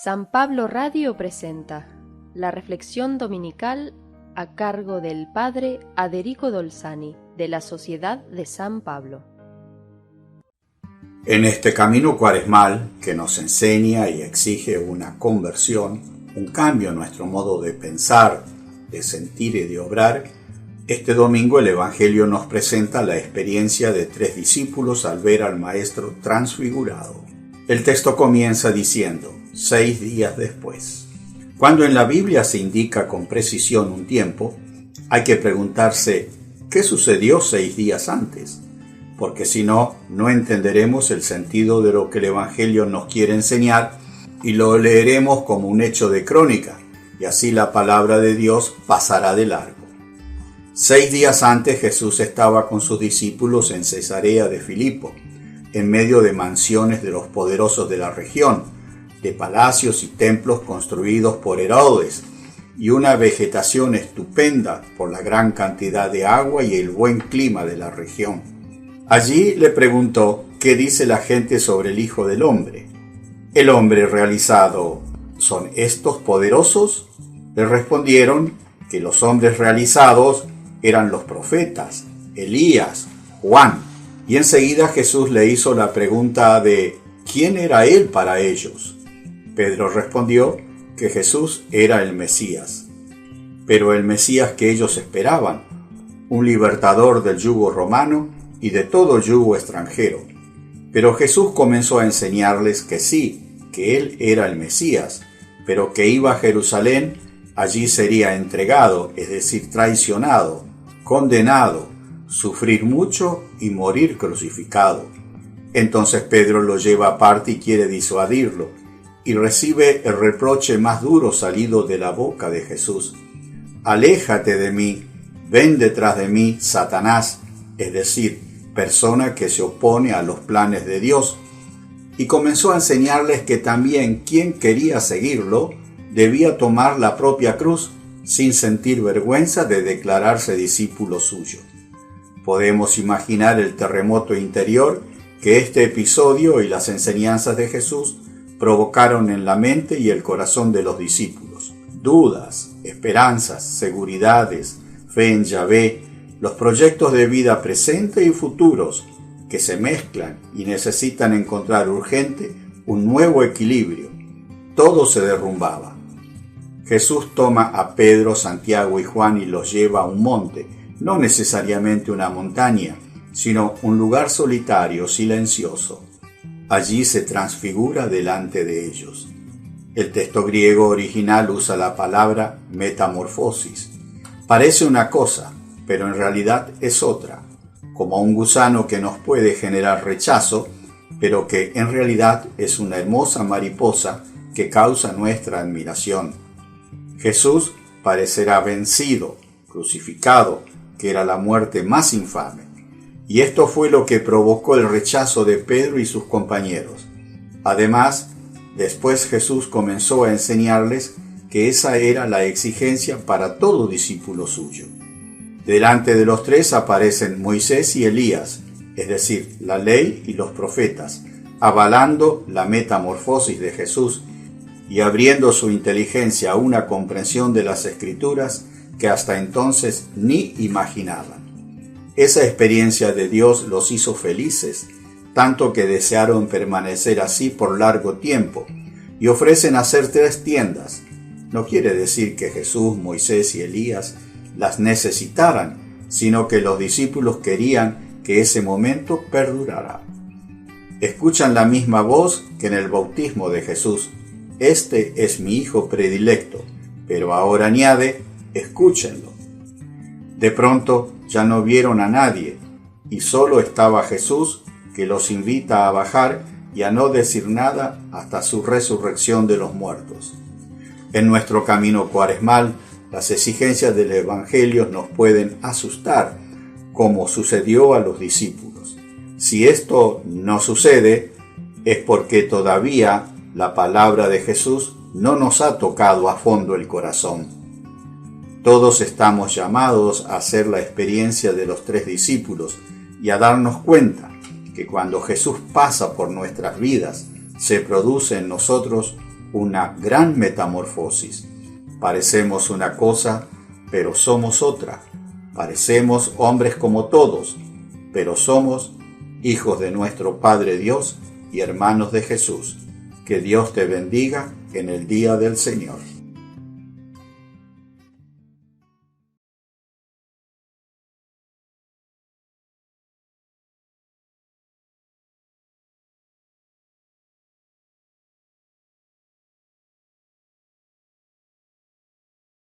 San Pablo Radio presenta la reflexión dominical a cargo del Padre Aderico Dolzani, de la Sociedad de San Pablo. En este camino cuaresmal que nos enseña y exige una conversión, un cambio en nuestro modo de pensar, de sentir y de obrar, este domingo el Evangelio nos presenta la experiencia de 3 discípulos al ver al Maestro transfigurado. El texto comienza diciendo, 6 días después. Cuando en la Biblia se indica con precisión un tiempo, hay que preguntarse, ¿qué sucedió 6 días antes? Porque si no, no entenderemos el sentido de lo que el Evangelio nos quiere enseñar y lo leeremos como un hecho de crónica, y así la palabra de Dios pasará de largo. 6 días antes Jesús estaba con sus discípulos en Cesarea de Filipo, en medio de mansiones de los poderosos de la región, de palacios y templos construidos por Herodes, y una vegetación estupenda por la gran cantidad de agua y el buen clima de la región. Allí le preguntó qué dice la gente sobre el Hijo del Hombre. ¿El hombre realizado son estos poderosos? Le respondieron que los hombres realizados eran los profetas, Elías, Juan. Y enseguida Jesús le hizo la pregunta de ¿quién era él para ellos? Pedro respondió que Jesús era el Mesías. Pero el Mesías que ellos esperaban, un libertador del yugo romano y de todo yugo extranjero. Pero Jesús comenzó a enseñarles que sí, que él era el Mesías, pero que iba a Jerusalén, allí sería entregado, es decir, traicionado, condenado, sufrir mucho y morir crucificado. Entonces Pedro lo lleva aparte y quiere disuadirlo, y recibe el reproche más duro salido de la boca de Jesús. Aléjate de mí, ven detrás de mí, Satanás, es decir, persona que se opone a los planes de Dios. Y comenzó a enseñarles que también quien quería seguirlo debía tomar la propia cruz sin sentir vergüenza de declararse discípulo suyo. Podemos imaginar el terremoto interior que este episodio y las enseñanzas de Jesús provocaron en la mente y el corazón de los discípulos. Dudas, esperanzas, seguridades, fe en Yahvé, los proyectos de vida presente y futuros que se mezclan y necesitan encontrar urgente un nuevo equilibrio. Todo se derrumbaba. Jesús toma a Pedro, Santiago y Juan y los lleva a un monte, no necesariamente una montaña, sino un lugar solitario, silencioso. Allí se transfigura delante de ellos. El texto griego original usa la palabra metamorfosis. Parece una cosa, pero en realidad es otra, como un gusano que nos puede generar rechazo, pero que en realidad es una hermosa mariposa que causa nuestra admiración. Jesús parecerá vencido, crucificado, que era la muerte más infame. Y esto fue lo que provocó el rechazo de Pedro y sus compañeros. Además, después Jesús comenzó a enseñarles que esa era la exigencia para todo discípulo suyo. Delante de los 3 aparecen Moisés y Elías, es decir, la ley y los profetas, avalando la metamorfosis de Jesús y abriendo su inteligencia a una comprensión de las Escrituras que hasta entonces ni imaginaban. Esa experiencia de Dios los hizo felices, tanto que desearon permanecer así por largo tiempo, y ofrecen hacer 3 tiendas. No quiere decir que Jesús, Moisés y Elías las necesitaran, sino que los discípulos querían que ese momento perdurara. Escuchan la misma voz que en el bautismo de Jesús: «Este es mi Hijo predilecto», pero ahora añade: «Escúchenlo». De pronto ya no vieron a nadie, y solo estaba Jesús, que los invita a bajar y a no decir nada hasta su resurrección de los muertos. En nuestro camino cuaresmal, las exigencias del Evangelio nos pueden asustar, como sucedió a los discípulos. Si esto no sucede, es porque todavía la palabra de Jesús no nos ha tocado a fondo el corazón. Todos estamos llamados a hacer la experiencia de los 3 discípulos y a darnos cuenta que cuando Jesús pasa por nuestras vidas, se produce en nosotros una gran metamorfosis. Parecemos una cosa, pero somos otra. Parecemos hombres como todos, pero somos hijos de nuestro Padre Dios y hermanos de Jesús. Que Dios te bendiga en el día del Señor.